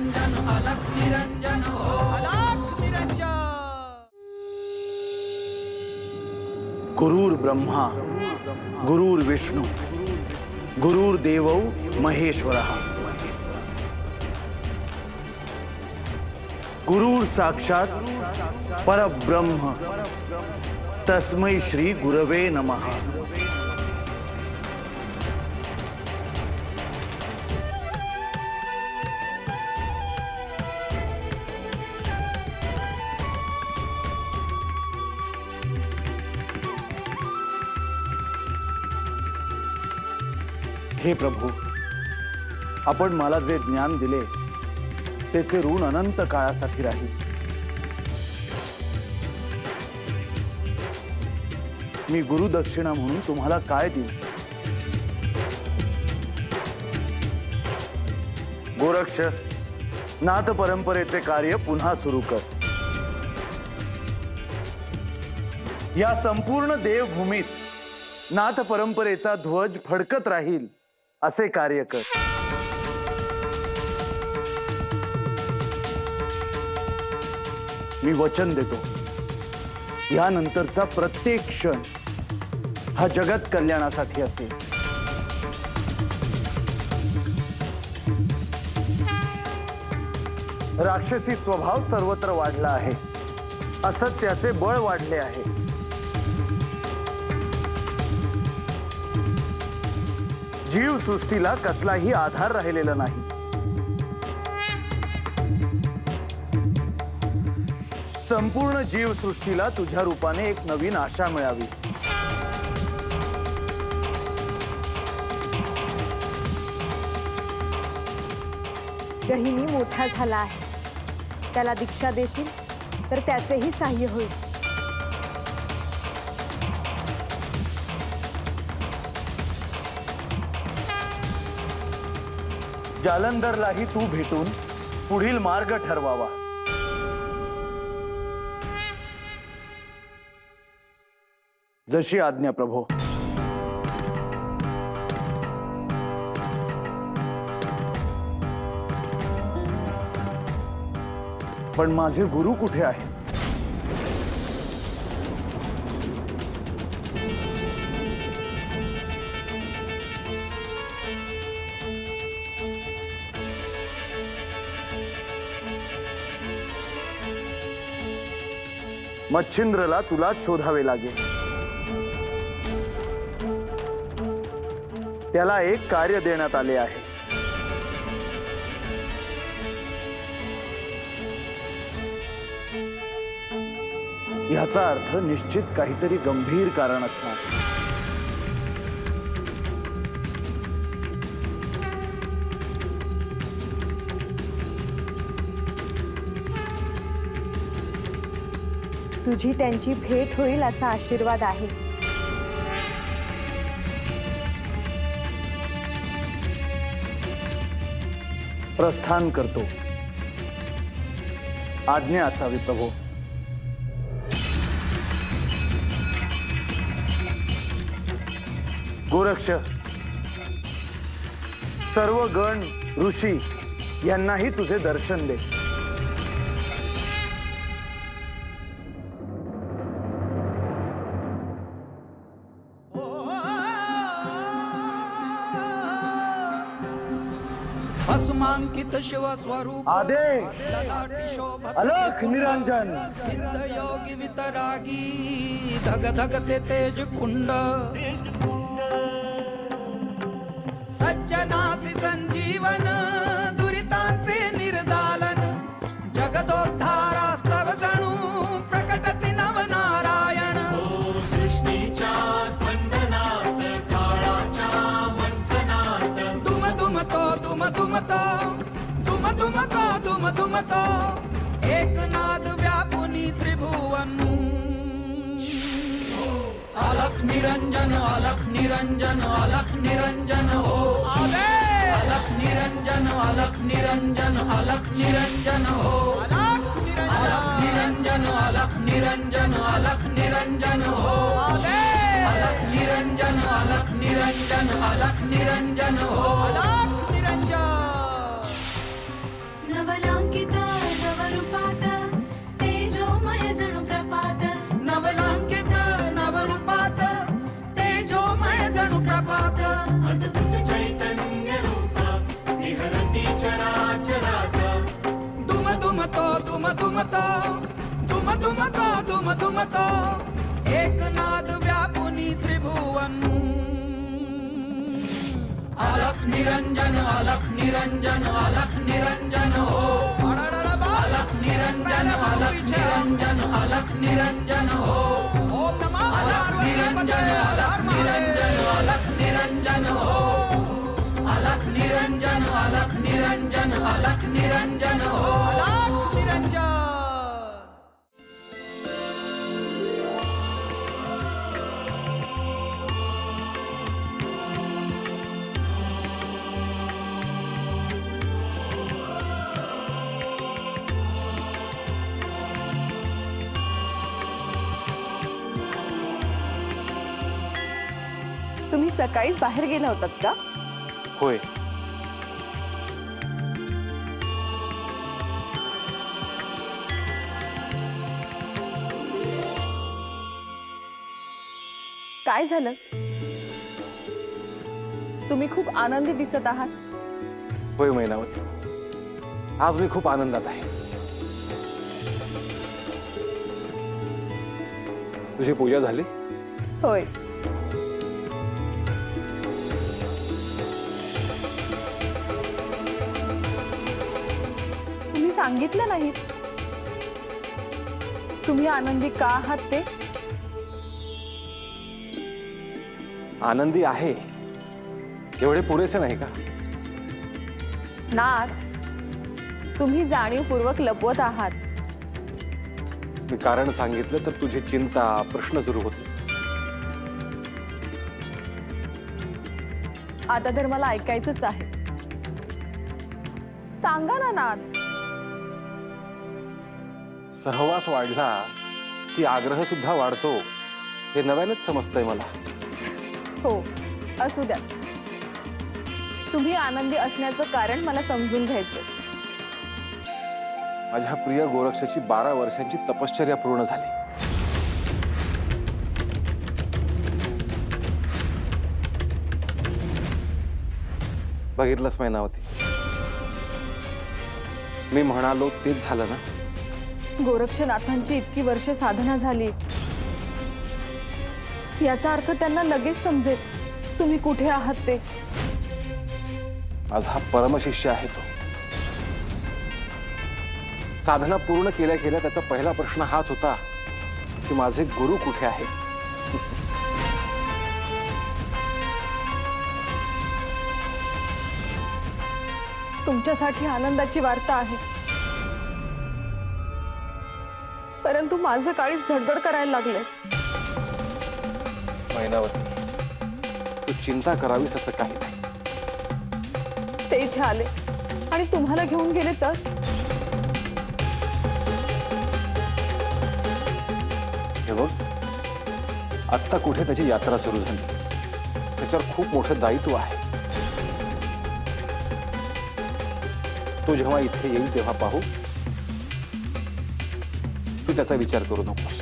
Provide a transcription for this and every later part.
निरंजन अलख निरंजन हो अलख निरंजन। गुरुर्ब्रह्मा गुरुर्विष्णू गुरुर्देवो महेश्वरः गुरुर साक्षात परब्रह्म तस्मै श्री गुरवे नमः। हे प्रभू, आपण मला जे ज्ञान दिले त्याचे ऋण अनंत काळासाठी राहील। मी गुरुदक्षिणा म्हणून तुम्हाला काय देऊ? गोरक्ष, नाथ परंपरेचे कार्य पुन्हा सुरू कर। या संपूर्ण देवभूमीत नाथ परंपरेचा ध्वज फडकत राहील असे कार्य कर। मी वचन देतो, यानंतरचा प्रत्येक क्षण हा जगत कल्याणासाठी असेल। राक्षसी स्वभाव सर्वत्र वाढला आहे, असत्याचे बळ वाढले आहे। जीव सृष्टीला कसलाही आधार राहिलेला नाही। संपूर्ण जीव सृष्टीला तुझ्या रूपाने एक नवीन आशा मिळावी। गहिनी मोठा झाला आहे, त्याला दीक्षा देशील तर त्याचेही सहाय्य होईल। जालंधरलाही तू भेटून पुढील मार्ग ठरवावा। जशी आज्ञा प्रभो। पण माझे गुरु कुठे आहे? मच्छिंद्रला तुलाच शोधावे लागेल। त्याला एक कार्य देण्यात आले आहे। याचा अर्थ निश्चित काहीतरी गंभीर कारण असणार। तुझी त्यांची भेट होईल असा आशीर्वाद आहे। प्रस्थान करतो, आज्ञा असावी प्रभो। गोरक्ष, सर्व गण ऋषी यांनाही तुझे दर्शन दे। भस्मांकित शिव स्वरूप आदेश अलख निरंजन सिद्ध योगी वितरागी धग धगते तेज कुंड सज्जनासी संजीवन दुरितांचे निर्दालन जगदोद्धारास्तव जणू प्रकटति नवनारायण सृष्टीच्या स्पंदनात काळाच्या मंथनात दुम दुमतो दुम दुमतो दुम दुमतो दुम दुमतो एकनाद व्यापुनी त्रिभुवन अलख निरंजन अलख निरंजन अलख निरंजन हो आवे अलख निरंजन अलख निरंजन अलख निरंजन हो अलख निरंजन अलख निरंजन अलख निरंजन हो आवे अलख निरंजन अलख निरंजन अलख निरंजन हो अलख निरंजन। दुमता दुम दुमता दुम दुमता एक नाद व्यापुनी त्रिभुवन अलख निरंजन अलख निरंजन अलख निरंजन हो अलख निरंजन अलख निरंजन अलख निरंजन हो अलख निरंजन अलख निरंजन अलख निरंजन हो अलख निरंजन अलख निरंजन अलख निरंजन हो अलख निरंजन। तुम्ही सकाळीच बाहेर गेला होतात का? होय. काय झालं? तुम्ही खूप आनंदी दिसत आहात. होय मैनावती, आज मी खूप आनंदात आहे. तुझी पूजा झाली? होय. तुम्ही सांगितलं नाही तुम्ही आनंदी का आहात ते. आनंदी आहे एवढे पुरेसे नाही का? नाथ, तुम्ही जाणीवपूर्वक लपवत आहात. मी कारण सांगितलं तर तुझी चिंता प्रश्न सुरू होते. आता तर मला ऐकायचंच आहे. सांगा ना नाथ. सहवास वाढला की आग्रह सुद्धा वाढतो हे नव्यानेच समजतंय मला. हो, असू द्या. तुम्ही आनंदी असण्याचं कारण मला समजून घ्यायचं. माझ्या प्रिय गोरक्षाची 12 वर्षांची तपश्चर्या पूर्ण झाली. बघितलंच मैनावती, मी म्हणालो तेच झालं ना. गोरक्षनाथांची इतकी वर्ष साधना झाली याचा अर्थ त्यांना लगेच समजेल तुम्ही कुठे आहात ते. माझा परमशिष्य आहे तो. साधना पूर्ण केल्या केल्या त्याचा पहिला प्रश्न हाच होता की माझे गुरु कुठे आहे. तुमच्यासाठी आनंदाची वार्ता आहे, परंतु माझं काळीच धडधड करायला लागले. मैनावती, तू चिंता करावीस असं काही नाही. ते इथे आले आणि तुम्हाला घेऊन गेले तर. हे बघ, आत्ता कुठे त्याची यात्रा सुरू झाली. त्याच्यावर खूप मोठं दायित्व आहे. तो जेव्हा इथे येईल तेव्हा पाहू. तू त्याचा विचार करू नकोस.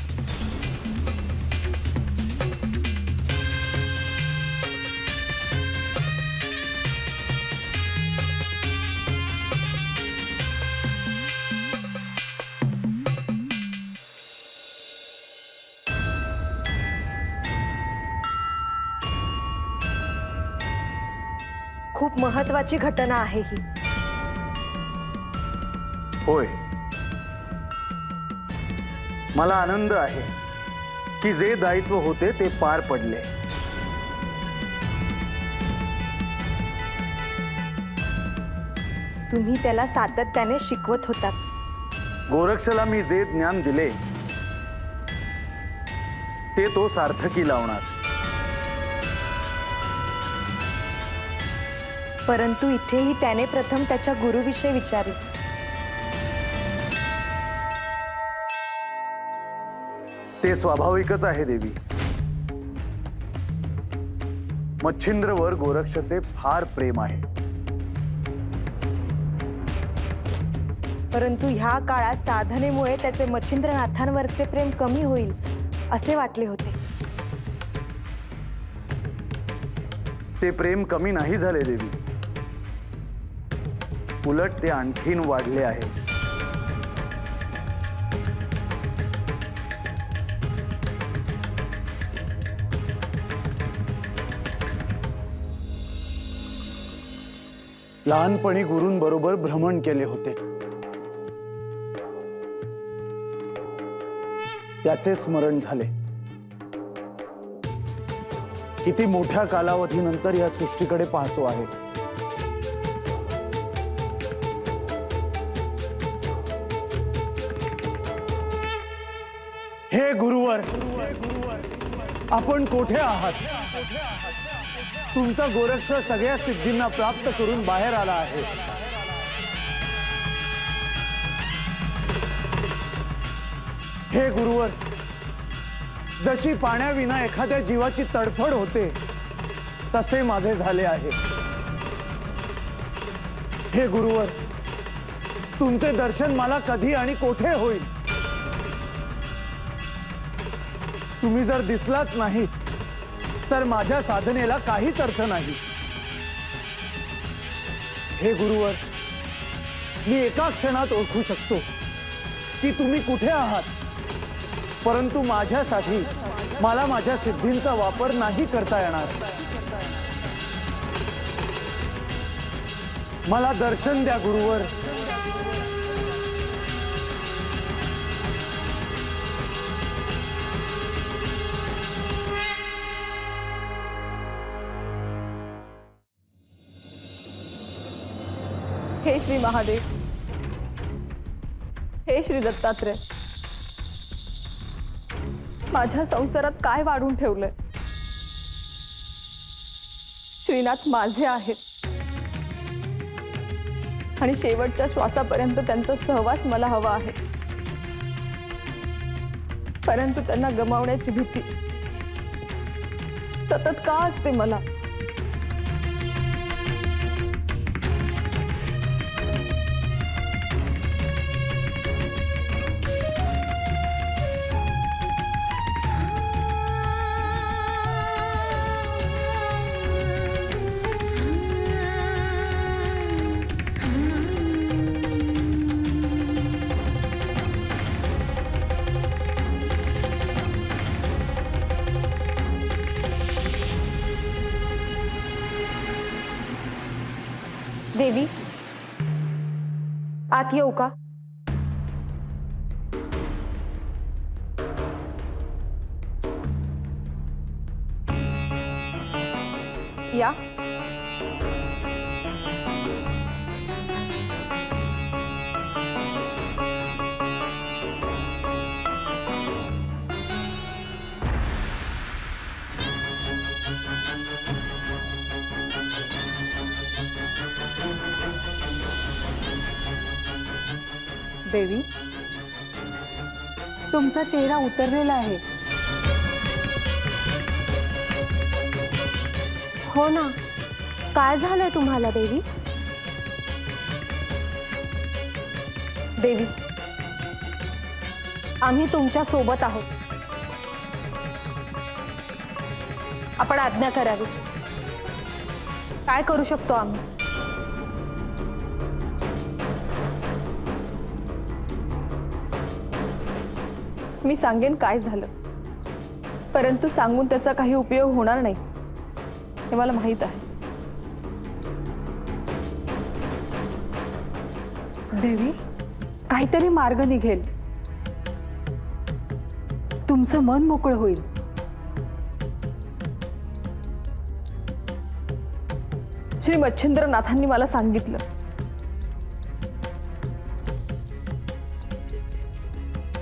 खूप महत्वाची घटना आहे ही. होय, मला आनंद आहे की जे दायित्व होते ते पार पडले. तुम्ही त्याला सातत्याने शिकवत होतात. गोरक्षला मी जे ज्ञान दिले ते तो सार्थकी लावणार. परंतु इथेही त्याने प्रथम त्याच्या गुरुविषयी विचारले. ते स्वाभाविकच आहे देवी. मच्छिंद्रवर गोरक्षचे फार प्रेम आहे. परंतु ह्या काळात साधनेमुळे त्याचे मच्छिंद्रनाथांवरचे प्रेम कमी होईल असे वाटले होते. ते प्रेम कमी नाही झाले देवी, उलट ते आणखीन वाढले आहे. लहानपणी गुरूंबरोबर भ्रमण केले होते, त्याचे स्मरण झाले. किती मोठ्या कालावधीनंतर या सृष्टीकडे पाहतो आहे. हे गुरुवर, आपण कोठे आहात? तुमचा गोरक्ष सगळ्या सिद्धींना प्राप्त करून बाहेर आला आहे. हे गुरुवर, जशी पाण्याविना एखाद्या जीवाची तडफड होते तसे माझे झाले आहे. हे गुरुवर, तुमचे दर्शन मला कधी आणि कोठे होईल? तुम्ही जर दिसलाच नाही तर माझ्या साधनेला काहीच अर्थ नाही. हे गुरुवर, मी एका क्षणात ओळखू शकतो की तुम्ही कुठे आहात, परंतु माझ्यासाठी मला माझ्या सिद्धींचा वापर नाही करता येणार. मला दर्शन द्या गुरुवर. हे श्री महादेव, हे श्री दत्तात्रय, माझ्या संसारात काय वाढून ठेवलंय? श्रीनाथ माझे आहेत आणि शेवटच्या श्वासापर्यंत त्यांचा सहवास मला हवा आहे, परंतु त्यांना गमावण्याची भीती सतत का असते मला? देवी, आत येऊ का? या. देवी, तुमचा चेहरा उतरलेला आहे. हो ना, काय झालंय तुम्हाला देवी? देवी, आम्ही तुमच्या सोबत आहोत. आपण आज्ञा करावी. काय करू शकतो आम्ही? मी सांगेन काय झालं, परंतु सांगून त्याचा काही उपयोग होणार नाही हे मला माहित आहे. देवी, काहीतरी मार्ग निघेल. तुमचं मन मोकळं होईल. श्री मच्छिंद्रनाथांनी मला सांगितलं,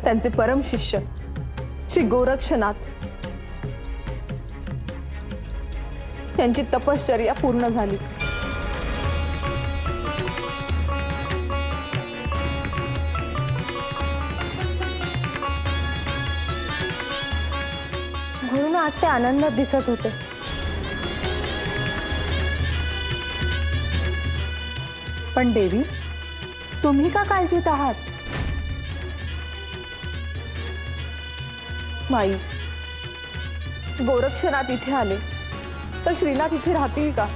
त्यांचे परम शिष्य श्री गोरक्षनाथ त्यांची तपश्चर्या पूर्ण झाली. म्हणून आज ते आनंदात दिसत होते. पण देवी, तुम्ही का काळजीत आहात? माई, गोरक्षनाथ इथे आले तर श्रीनाथ इथे राहतील का?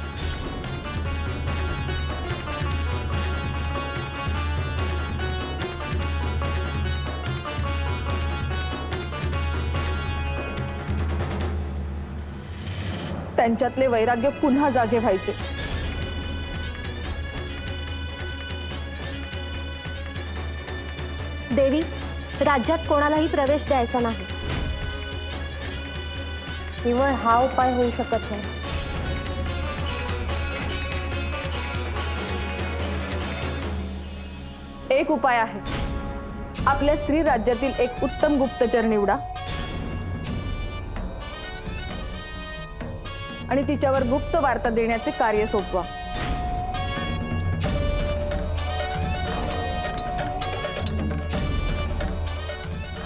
त्यांच्यातले वैराग्य पुन्हा जागे व्हायचे. देवी, राज्यात कोणालाही प्रवेश द्यायचा नाही. केवळ हा उपाय होऊ शकत नाही. एक उपाय आहे. आपल्या स्त्री राज्यातील एक उत्तम गुप्तचर निवडा आणि तिच्यावर गुप्त वार्ता देण्याचे कार्य सोपवा.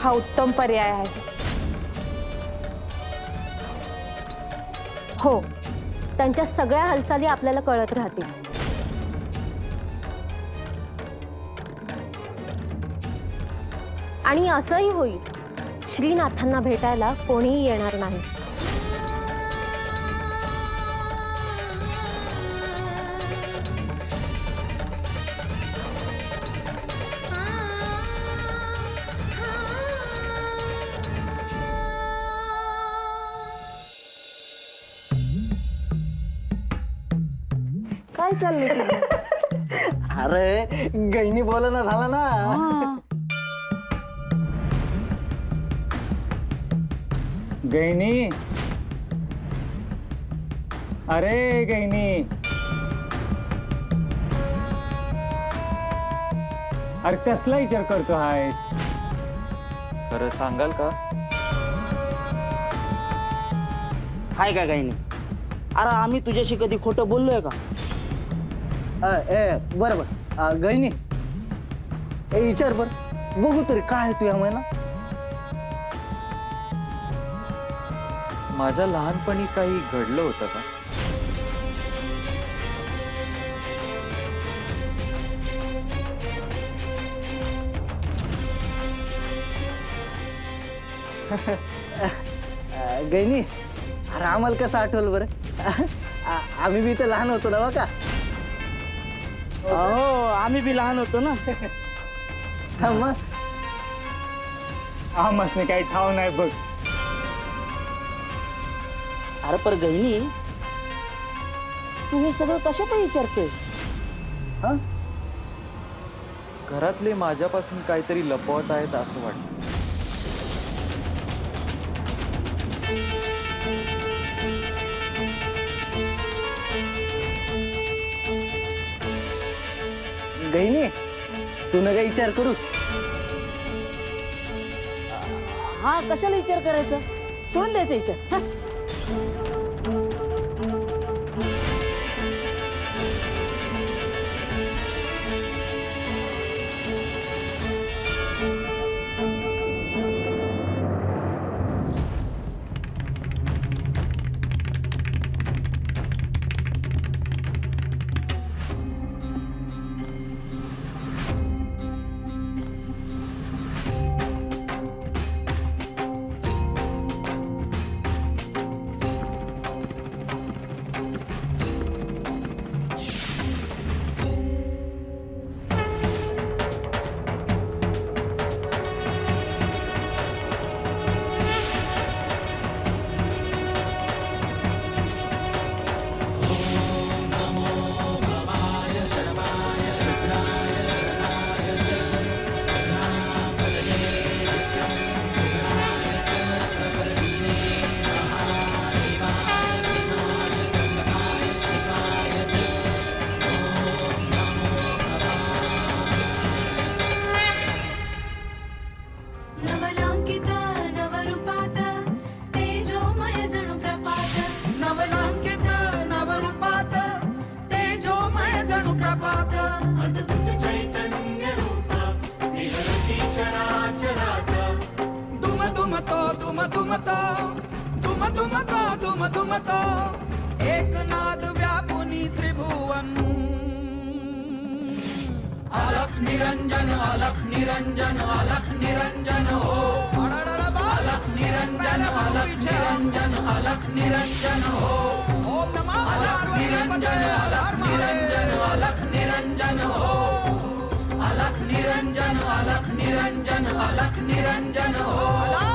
हा उत्तम पर्याय आहे. हो, त्यांच्या सगळ्या हालचाली आपल्याला कळत राहतील. आणि असंही होईल, श्रीनाथांना भेटायला कोणीही येणार नाही. काय चाललंय तुझं? अरे गैनी बोलणं झाला ना. गैनी, अरे गैनी, अरे कसला विचार करतो हाय? खरं सांगाल का? हाय का काही नाही. अरे आम्ही तुझ्याशी कधी खोटं बोललोय का? बरोबर गैनी, विचार बर बघू तरी काय तू या महिना. माझ्या लहानपणी काही घडलं होतं का? गैनी, अरे आम्हाला कसं आठवलं बरं. आम्ही बी तर लहान होतो ना बघा. हो, आम्ही बी लहान होतो ना. मग आम्हाला काही ठाव नाही बघ. अरे पर गहिनी, तू हे सगळं कशाचा विचारतोय? घरातले माझ्यापासून काहीतरी लपवत आहेत असं वाटतं. गैनी, तू नका विचार करू. हा, कशाला विचार करायचा? सोडून द्यायचा विचार. हा? नवलांकित नवरूपात तेजोमय जणू प्रपात. नवलांकित नवरूपात तेजोमय जणू प्रपात. अद्भुत चैतन्य रूप निहरती चराचरात. दुम दुम तो दुम दुम तो दुम दुम तो दुम दुम तो एकनाद व्यापुनी त्रिभुवन. अलख निरंजन अलख निरंजन अलख निरंजन हो. अलख निरंजन अलख निरंजन अलख निरंजन हो. अलख निरंजन अलख निरंजन अलख निरंजन हो. अलख निरंजन अलख निरंजन अलख निरंजन हो.